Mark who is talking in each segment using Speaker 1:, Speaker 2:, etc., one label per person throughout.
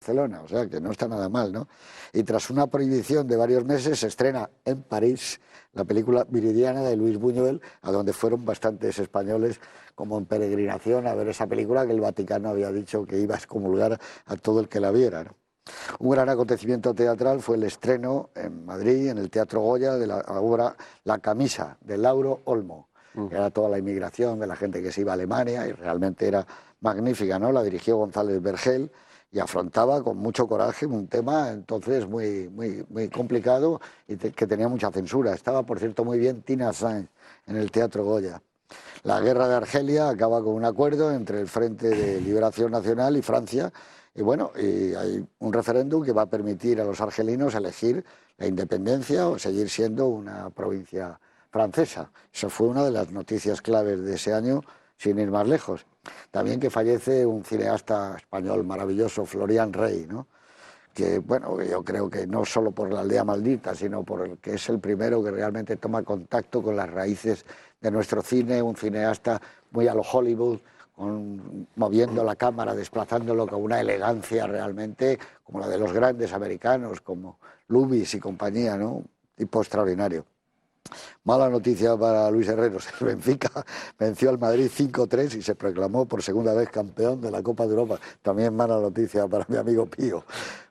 Speaker 1: Barcelona, o sea que no está nada mal, ¿no? Y tras una prohibición de varios meses se estrena en París la película Viridiana de Luis Buñuel, a donde fueron bastantes españoles como en peregrinación a ver esa película que el Vaticano había dicho que iba a excomulgar a todo el que la viera, ¿no? Un gran acontecimiento teatral fue el estreno en Madrid, en el Teatro Goya, de la obra La camisa, de Lauro Olmo. Era toda la inmigración de la gente que se iba a Alemania y realmente era magnífica, ¿no? La dirigió González Vergel y afrontaba con mucho coraje un tema entonces muy complicado y que tenía mucha censura. Estaba, por cierto, muy bien Tina Sáenz en el Teatro Goya. La guerra de Argelia acaba con un acuerdo entre el Frente de Liberación Nacional y Francia. Y bueno, y hay un referéndum que va a permitir a los argelinos elegir la independencia o seguir siendo una provincia francesa. Esa fue una de las noticias claves de ese año, sin ir más lejos. También que fallece un cineasta español maravilloso, Florian Rey, ¿no? Que, bueno, yo creo que no solo por La aldea maldita, sino porque es el primero que realmente toma contacto con las raíces de nuestro cine, un cineasta muy a lo Hollywood, moviendo la cámara, desplazándolo con una elegancia realmente como la de los grandes americanos, como Lubitsch y compañía, ¿no? Tipo extraordinario. Mala noticia para Luis Herreros. El Benfica venció al Madrid 5-3 y se proclamó por segunda vez campeón de la Copa de Europa. También mala noticia para mi amigo Pío.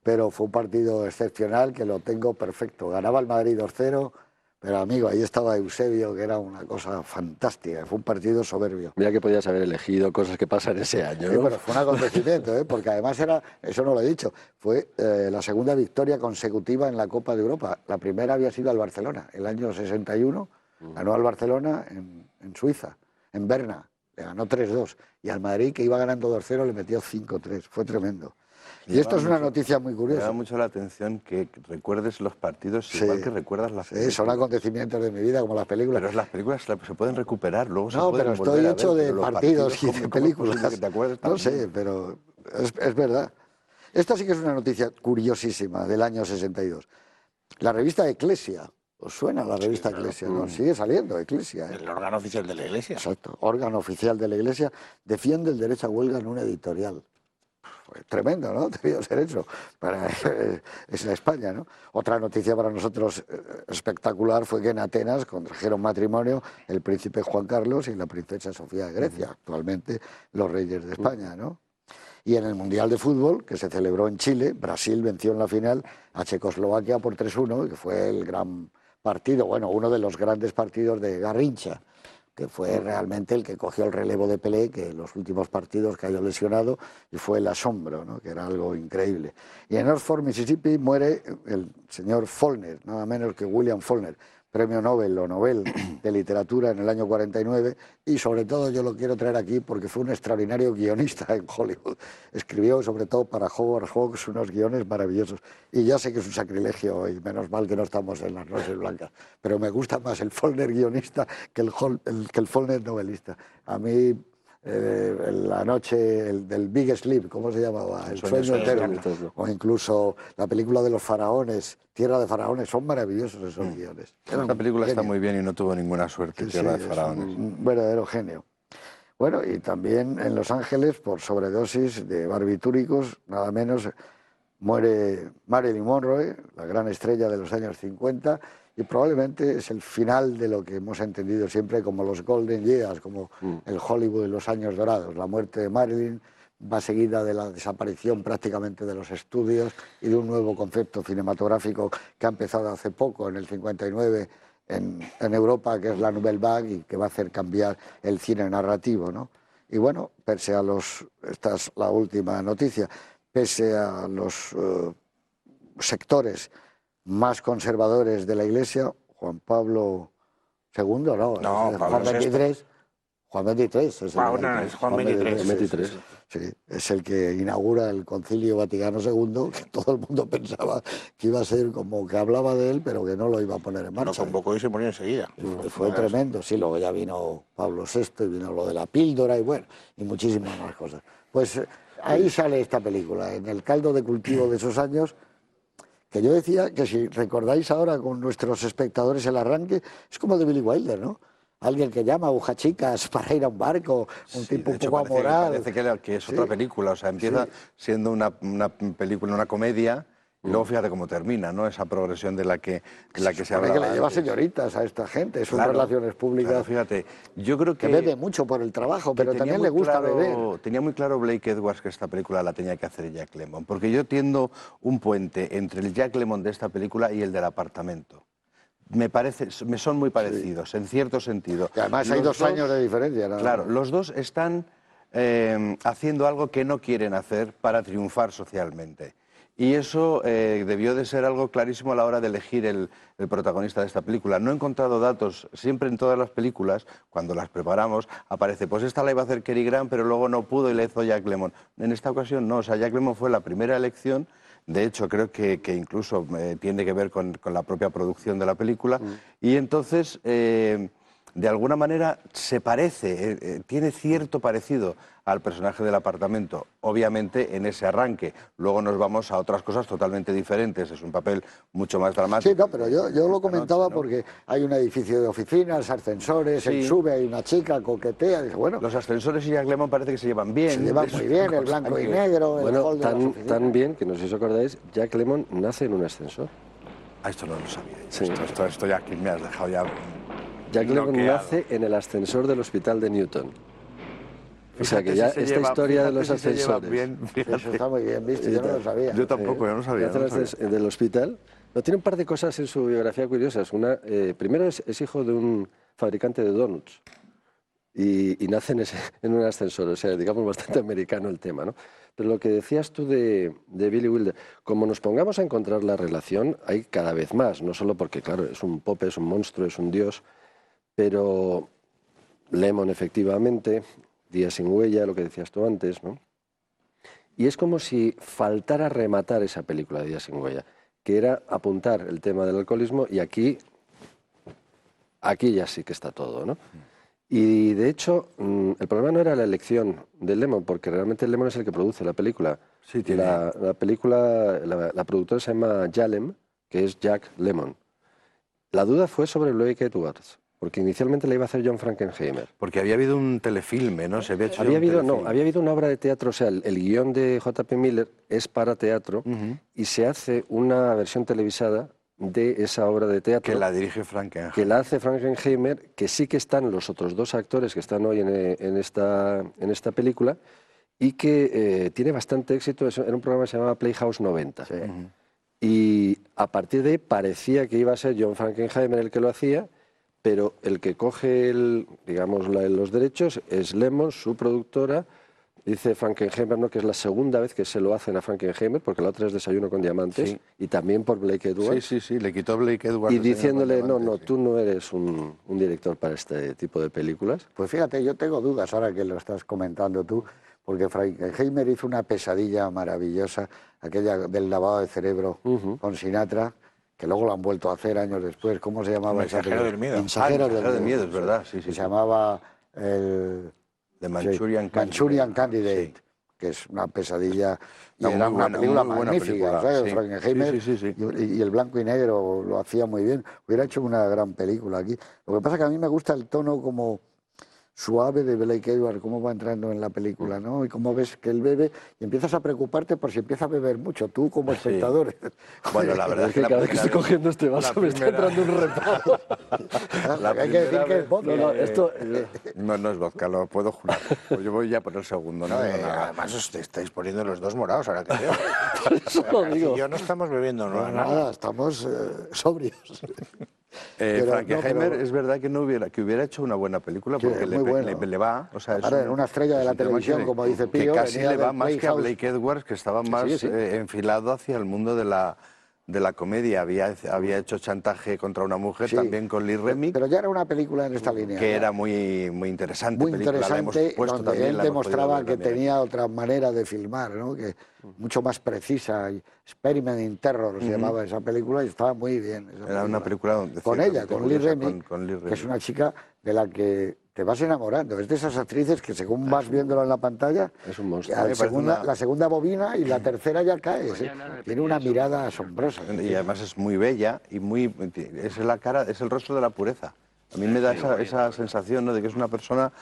Speaker 1: Pero fue un partido excepcional que lo tengo perfecto. Ganaba el Madrid 2-0, pero amigo, ahí estaba Eusebio, que era una cosa fantástica. Fue un partido soberbio.
Speaker 2: Mira que podías haber elegido cosas que pasan ese año, ¿no?
Speaker 1: Sí, pero fue un acontecimiento, porque además era, eso no lo he dicho, fue la segunda victoria consecutiva en la Copa de Europa. La primera había sido al Barcelona, el año 61, ganó al Barcelona en Suiza, en Berna, le ganó 3-2, y al Madrid, que iba ganando 2-0, le metió 5-3, fue tremendo. Y esto es una noticia muy curiosa.
Speaker 3: Me llama mucho la atención que recuerdes los partidos igual que recuerdas las películas.
Speaker 1: Sí, son acontecimientos de mi vida, como las películas.
Speaker 3: Pero las películas se pueden recuperar, luego se
Speaker 1: No,
Speaker 3: pueden
Speaker 1: pero estoy hecho de partidos y de
Speaker 3: ¿cómo
Speaker 1: películas.
Speaker 3: es posible que te acuerdes
Speaker 1: No
Speaker 3: también?
Speaker 1: sé, pero es verdad. Esta sí que es una noticia curiosísima del año 62. La revista Eclesia, ¿os suena la revista Eclesia? ¿No? Sigue saliendo Eclesia.
Speaker 4: El órgano oficial de la Iglesia.
Speaker 1: Exacto, órgano oficial de la Iglesia, defiende el derecho a huelga en una editorial. Pues tremendo, ¿no? Debió ser eso. Es la España, ¿no? Otra noticia para nosotros espectacular fue que en Atenas contrajeron matrimonio el príncipe Juan Carlos y la princesa Sofía de Grecia, actualmente los reyes de España, ¿no? Y en el Mundial de Fútbol, que se celebró en Chile, Brasil venció en la final a Checoslovaquia por 3-1, que fue el gran partido, bueno, uno de los grandes partidos de Garrincha, que fue realmente el que cogió el relevo de Pelé, que en los últimos partidos cayó lesionado, y fue el asombro, ¿no? Que era algo increíble. Y en Oxford, Mississippi, muere el señor Faulkner, nada menos que William Faulkner, premio Nobel o Nobel de Literatura en el año 49, y sobre todo yo lo quiero traer aquí porque fue un extraordinario guionista en Hollywood. Escribió sobre todo para Howard Hawks unos guiones maravillosos. Y ya sé que es un sacrilegio y menos mal que no estamos en las noches blancas, pero me gusta más el Faulkner guionista que el Faulkner novelista. A mí la noche del Big Sleep, ¿cómo se llamaba? El sueño eterno. O incluso la película de los faraones, Tierra de Faraones, son maravillosos esos guiones.
Speaker 3: Esta película está muy bien y no tuvo ninguna suerte, Tierra de Faraones.
Speaker 1: Un verdadero genio. Bueno, y también en Los Ángeles, por sobredosis de barbitúricos, nada menos, muere Marilyn Monroe, la gran estrella de los años 50, y probablemente es el final de lo que hemos entendido siempre como los Golden Years, como el Hollywood de los años dorados. La muerte de Marilyn va seguida de la desaparición prácticamente de los estudios y de un nuevo concepto cinematográfico que ha empezado hace poco, en el 59, en Europa, que es la Nouvelle Vague, y que va a hacer cambiar el cine narrativo, ¿no? Y bueno, pese a esta es la última noticia, pese a los sectores más conservadores de la Iglesia, Juan Pablo II, ¿no? Juan XXIII. Juan XXIII es
Speaker 4: Juan XXIII.
Speaker 1: Sí, es el que inaugura el Concilio Vaticano II, que todo el mundo pensaba que iba a ser como que hablaba de él, pero que no lo iba a poner en marcha.
Speaker 4: Lo convocó y se ponía enseguida.
Speaker 1: Fue tremendo, sí, luego ya vino Pablo VI y vino lo de la píldora y bueno, y muchísimas más cosas. Pues ahí sale esta película, en el caldo de cultivo de esos años, que yo decía que si recordáis ahora con nuestros espectadores el arranque, es como de Billy Wilder, ¿no? alguien que llama Chicas para ir a un barco, un tipo un poco amoral.
Speaker 3: Parece que es otra película, o sea, empieza siendo una película, una comedia. Y luego fíjate cómo termina, ¿no? Esa progresión de la que se habla.
Speaker 1: Que le lleva señoritas a esta gente, son relaciones públicas.
Speaker 3: Claro, fíjate, yo creo que
Speaker 1: bebe mucho por el trabajo, pero también le gusta beber.
Speaker 3: Tenía muy claro Blake Edwards que esta película la tenía que hacer Jack Lemmon, porque yo tiendo un puente entre el Jack Lemmon de esta película y el del Apartamento. Me son muy parecidos, en cierto sentido.
Speaker 1: Y además hay 2 años de diferencia, ¿no?
Speaker 3: Claro, los dos están haciendo algo que no quieren hacer para triunfar socialmente. Y eso debió de ser algo clarísimo a la hora de elegir el protagonista de esta película. No he encontrado datos, siempre en todas las películas, cuando las preparamos, aparece, pues esta la iba a hacer Cary Grant, pero luego no pudo y la hizo Jack Lemmon. En esta ocasión no, o sea, Jack Lemmon fue la primera elección. De hecho, creo que incluso tiene que ver con la propia producción de la película. Y entonces, de alguna manera, se parece, tiene cierto parecido al personaje del Apartamento, obviamente en ese arranque. Luego nos vamos a otras cosas totalmente diferentes, es un papel mucho más dramático.
Speaker 1: Sí, no, pero yo lo comentaba porque hay un edificio de oficinas, ascensores, él sube, hay una chica, coquetea, dice, bueno...
Speaker 3: Los ascensores y Jack Lemmon parece que se llevan bien.
Speaker 1: Se llevan muy bien, el blanco y negro, el hall de las oficinas.
Speaker 2: Tan bien, que no sé si os acordáis, Jack Lemmon nace en un ascensor.
Speaker 3: Ah, esto no lo sabía.
Speaker 2: Sí.
Speaker 3: Esto ya aquí me has dejado ya...
Speaker 2: Jack Lemmon nace en el ascensor del hospital de Newton. O sea que ya esta historia de los ascensores...
Speaker 1: Eso está muy bien visto, yo no lo sabía.
Speaker 3: Yo tampoco, yo no sabía.
Speaker 2: Del hospital. No, tiene un par de cosas en su biografía curiosas. Una, primero es hijo de un fabricante de donuts y nace en un ascensor, o sea, digamos bastante americano el tema, ¿no? Pero lo que decías tú de Billy Wilder, como nos pongamos a encontrar la relación, hay cada vez más, no solo porque, claro, es un pope, es un monstruo, es un dios, pero Lemmon efectivamente... Días sin huella, lo que decías tú antes, ¿no? Y es como si faltara rematar esa película de Días sin huella, que era apuntar el tema del alcoholismo y aquí ya sí que está todo, ¿no? Y de hecho, el problema no era la elección de Lemmon, porque realmente Lemmon es el que produce la película.
Speaker 3: Sí, tiene...
Speaker 2: La película, la productora se llama Jalem, que es Jack Lemmon. La duda fue sobre Blake Edwards, porque inicialmente la iba a hacer John Frankenheimer.
Speaker 3: Porque había habido un telefilme, ¿no?
Speaker 2: Había habido una obra de teatro, o sea, el guión de J.P. Miller es para teatro y se hace una versión televisada de esa obra de teatro.
Speaker 3: Que la dirige Frankenheimer.
Speaker 2: Que la hace Frankenheimer, que sí que están los otros 2 actores que están hoy en esta película y que tiene bastante éxito. Era un programa que se llamaba Playhouse 90. Sí. Y a partir de ahí parecía que iba a ser John Frankenheimer el que lo hacía, pero el que coge los derechos es Lemmon, su productora. Dice Frankenheimer, ¿no?, que es la segunda vez que se lo hacen a Frankenheimer, porque la otra es Desayuno con Diamantes, y también por Blake Edwards.
Speaker 3: Sí, le quitó Blake Edwards.
Speaker 2: Y diciéndole, no, tú no eres un director para este tipo de películas.
Speaker 1: Pues fíjate, yo tengo dudas ahora que lo estás comentando tú, porque Frankenheimer hizo una pesadilla maravillosa, aquella del lavado de cerebro con Sinatra, que luego lo han vuelto a hacer años después. ¿Cómo se llamaba esa película?
Speaker 4: Del Miedo.
Speaker 1: Mensajeros
Speaker 3: del Miedo, es verdad. Sí.
Speaker 1: Se llamaba el...
Speaker 3: The Manchurian
Speaker 1: Candidate, que es una pesadilla. Y era una película magnífica, ¿sabes? Frankenheimer y el blanco y negro lo hacía muy bien. Hubiera hecho una gran película aquí. Lo que pasa es que a mí me gusta el tono como suave de Blake Edwards, cómo va entrando en la película, ¿no? Y cómo ves que él bebe y empiezas a preocuparte por si empieza a beber mucho, tú como espectador.
Speaker 3: Bueno, la verdad es que
Speaker 2: cada vez que estoy cogiendo este vaso me está entrando un repaso.
Speaker 1: Hay que decir que es vodka.
Speaker 3: No es vodka, lo puedo jurar. Pues yo voy ya por el segundo.
Speaker 4: Además os estáis poniendo los dos morados, ahora que veo.
Speaker 2: Eso lo digo.
Speaker 4: Yo no estamos bebiendo
Speaker 1: nada, estamos sobrios.
Speaker 3: Frankenheimer es verdad que hubiera hecho una buena película porque le va, o sea,
Speaker 1: es una estrella de la televisión, como dice Pío,
Speaker 3: que casi le va más que a Blake Edwards, que estaba más enfilado hacia el mundo de la comedia. Había hecho Chantaje contra una mujer, también con Lee Remick.
Speaker 1: Pero ya era una película en esta línea.
Speaker 3: Que era muy interesante.
Speaker 1: Muy interesante, donde él demostraba que tenía otra manera de filmar, ¿no? Que mucho más precisa. Experiment in Terror se llamaba esa película y estaba muy bien.
Speaker 3: Era una película donde...
Speaker 1: Con ella, con Lee Remick, que es una chica de la que te vas enamorando. Es de esas actrices que según vas viéndola en la pantalla,
Speaker 2: es un monstruo.
Speaker 1: La segunda bobina y la tercera ya caes. Tiene una mirada asombrosa.
Speaker 3: Y además es muy bella y es la cara, es el rostro de la pureza. A mí me da esa sensación, ¿no?, de que es una persona...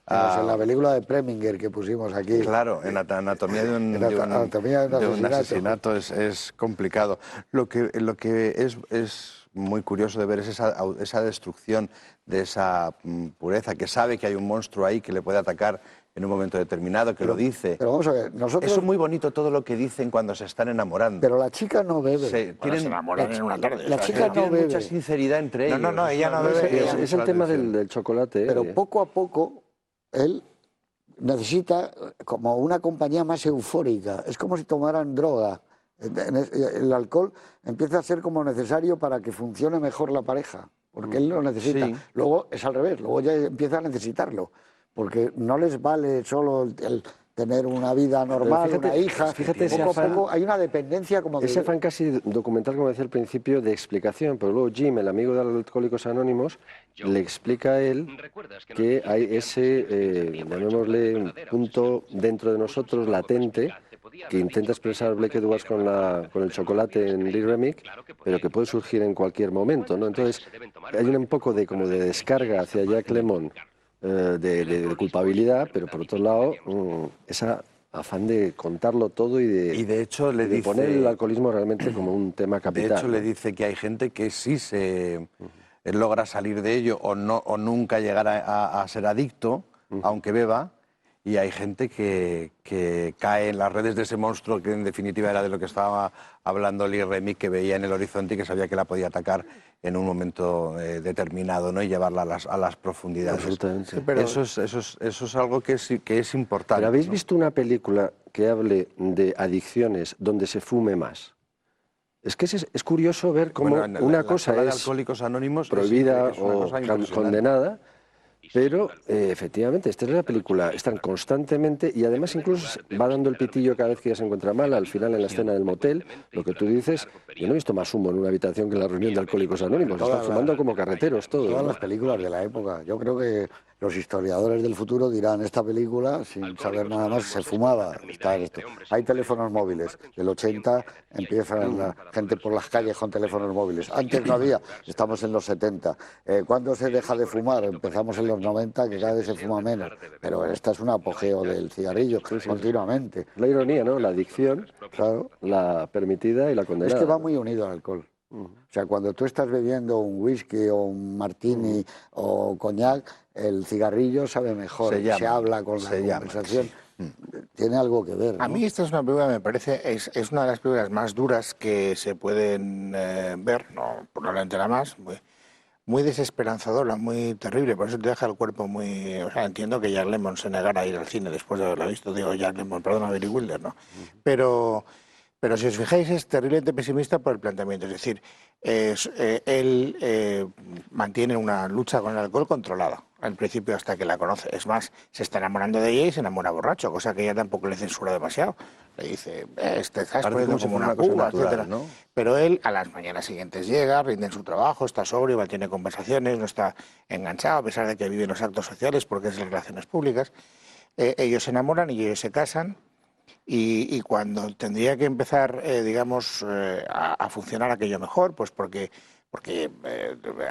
Speaker 1: Pues en la película de Preminger que pusimos aquí.
Speaker 3: Claro, en Anatomía de un asesinato es complicado. Lo que es muy curioso de ver es esa destrucción de esa pureza, que sabe que hay un monstruo ahí que le puede atacar en un momento determinado, que lo dice.
Speaker 1: Pero vamos a ver, nosotros...
Speaker 3: Eso es muy bonito todo lo que dicen cuando se están enamorando.
Speaker 1: Pero la chica no bebe.
Speaker 3: Se
Speaker 4: enamoran en una tarde.
Speaker 1: La chica no
Speaker 3: tienen
Speaker 1: bebe.
Speaker 3: mucha sinceridad entre ellos.
Speaker 4: No, ella no bebe.
Speaker 2: Es el tema del chocolate.
Speaker 1: Pero poco a poco él necesita como una compañía más eufórica. Es como si tomaran droga. El alcohol empieza a ser como necesario para que funcione mejor la pareja, porque él lo necesita.
Speaker 3: Sí.
Speaker 1: Luego es al revés, luego ya empieza a necesitarlo, porque no les vale solo el tener una vida normal,
Speaker 2: fíjate,
Speaker 1: una hija.
Speaker 2: fíjate ese
Speaker 1: poco a
Speaker 2: afán,
Speaker 1: poco hay una dependencia como
Speaker 2: ese afán casi documental, como decía al principio, de explicación, pero luego Jim, el amigo de Alcohólicos Anónimos, le explica a él que hay ese, llamémosle, un punto dentro de nosotros latente que intenta expresar Blake Edwards con el chocolate en Lee Remick, pero que puede surgir en cualquier momento, ¿no? Entonces hay un poco de como de descarga hacia Jack Lemmon, de culpabilidad, pero por otro lado esa afán de contarlo todo y
Speaker 3: de hecho le dice,
Speaker 2: poner el alcoholismo realmente como un tema capital.
Speaker 3: De hecho le dice que hay gente que sí se logra salir de ello o nunca llegar a ser adicto, aunque beba, y hay gente que cae en las redes de ese monstruo que en definitiva era de lo que estaba hablando Lee Remick, que veía en el horizonte y que sabía que la podía atacar en un momento determinado, ¿no?, y llevarla a las profundidades.
Speaker 2: Absolutamente.
Speaker 3: Sí, pero eso es algo que es importante.
Speaker 2: ¿Pero habéis
Speaker 3: ¿no?
Speaker 2: visto una película que hable de adicciones donde se fume más? Es que es curioso ver cómo una cosa
Speaker 3: de
Speaker 2: es
Speaker 3: Alcohólicos Anónimos
Speaker 2: prohibida
Speaker 3: es una
Speaker 2: o
Speaker 3: cosa impresionante.
Speaker 2: condenada, pero efectivamente, esta es la película, están constantemente y además incluso va dando el pitillo cada vez que ya se encuentra mal, al final en la escena del motel, lo que tú dices, yo no he visto más humo en una habitación que en la reunión de Alcohólicos Anónimos, están fumando como carreteros todos.
Speaker 1: Todas
Speaker 2: ¿no?
Speaker 1: las películas de la época. Yo creo que los historiadores del futuro dirán, esta película, sin saber nada más, se fumaba. Está esto. Hay teléfonos móviles. Del 80 empieza la gente por las calles con teléfonos móviles. Antes no había, estamos en los 70. ¿Cuándo se deja de fumar? Empezamos en los 90, que cada vez se fuma menos. Pero esta es un apogeo del cigarrillo continuamente.
Speaker 2: La ironía, ¿no? La adicción,
Speaker 1: Claro.
Speaker 2: la permitida y la condenada.
Speaker 1: Es que va muy unido al alcohol. O sea, cuando tú estás bebiendo un whisky o un martini o coñac, el cigarrillo sabe mejor, se habla con la conversación. Tiene algo que ver, ¿no?
Speaker 4: A mí esta es una película, me parece, es una de las películas más duras que se pueden ver, no probablemente la más, muy desesperanzadora, muy terrible, por eso te deja el cuerpo muy... O sea, entiendo que Jack Lemmon se negara a ir al cine después de haberla visto, digo Jack Lemmon, perdón, a Billy Wilder, ¿no? Pero si os fijáis es terriblemente pesimista por el planteamiento, es decir, él mantiene una lucha con el alcohol controlada, al principio hasta que la conoce. Es más, se está enamorando de ella y se enamora borracho, cosa que ella tampoco le censura demasiado. Le dice, te estás poniendo como una cuba, etcétera, ¿no? Pero él a las mañanas siguientes llega, rinde en su trabajo, está sobrio, mantiene conversaciones, no está enganchado, a pesar de que vive en los actos sociales porque es en relaciones públicas. Ellos se enamoran y ellos se casan. Y cuando tendría que empezar, digamos, a funcionar aquello mejor, pues porque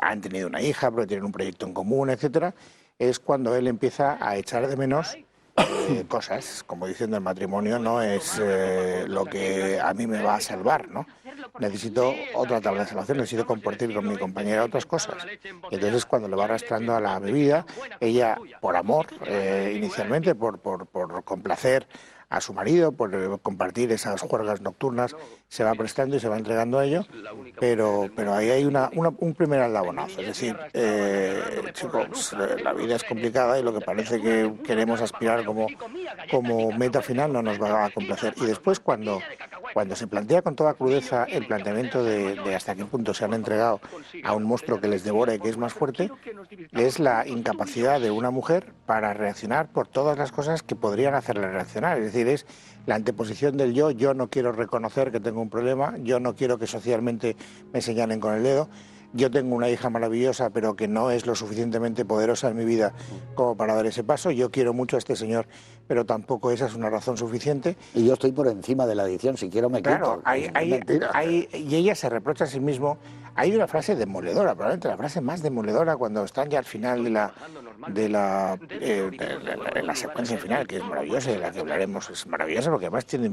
Speaker 4: han tenido una hija, porque tienen un proyecto en común, etcétera, es cuando él empieza a echar de menos cosas, como diciendo el matrimonio no es lo que a mí me va a salvar, ¿no? Necesito otra tabla de salvación, necesito compartir con mi compañera otras cosas. Y entonces cuando le va arrastrando a la bebida, ella, por amor, inicialmente, por complacer a su marido, por compartir esas juergas nocturnas, se va prestando y se va entregando a ello, pero ahí hay un primer aldabonazo, es decir, chicos, la vida es complicada y lo que parece que queremos aspirar como meta final no nos va a complacer. Y después cuando se plantea con toda crudeza el planteamiento de hasta qué punto se han entregado a un monstruo que les devora y que es más fuerte, es la incapacidad de una mujer para reaccionar por todas las cosas que podrían hacerle reaccionar, es decir, es la anteposición del yo no quiero reconocer que tengo un problema, yo no quiero que socialmente me señalen con el dedo, yo tengo una hija maravillosa pero que no es lo suficientemente poderosa en mi vida como para dar ese paso, yo quiero mucho a este señor pero tampoco esa es una razón suficiente.
Speaker 1: Y yo estoy por encima de la adicción, si quiero me quito.
Speaker 4: Claro, y ella se reprocha a sí mismo Hay una frase demoledora, probablemente la frase más demoledora cuando están ya al final de la secuencia final, que es maravillosa y de la que hablaremos, es maravillosa porque además tiene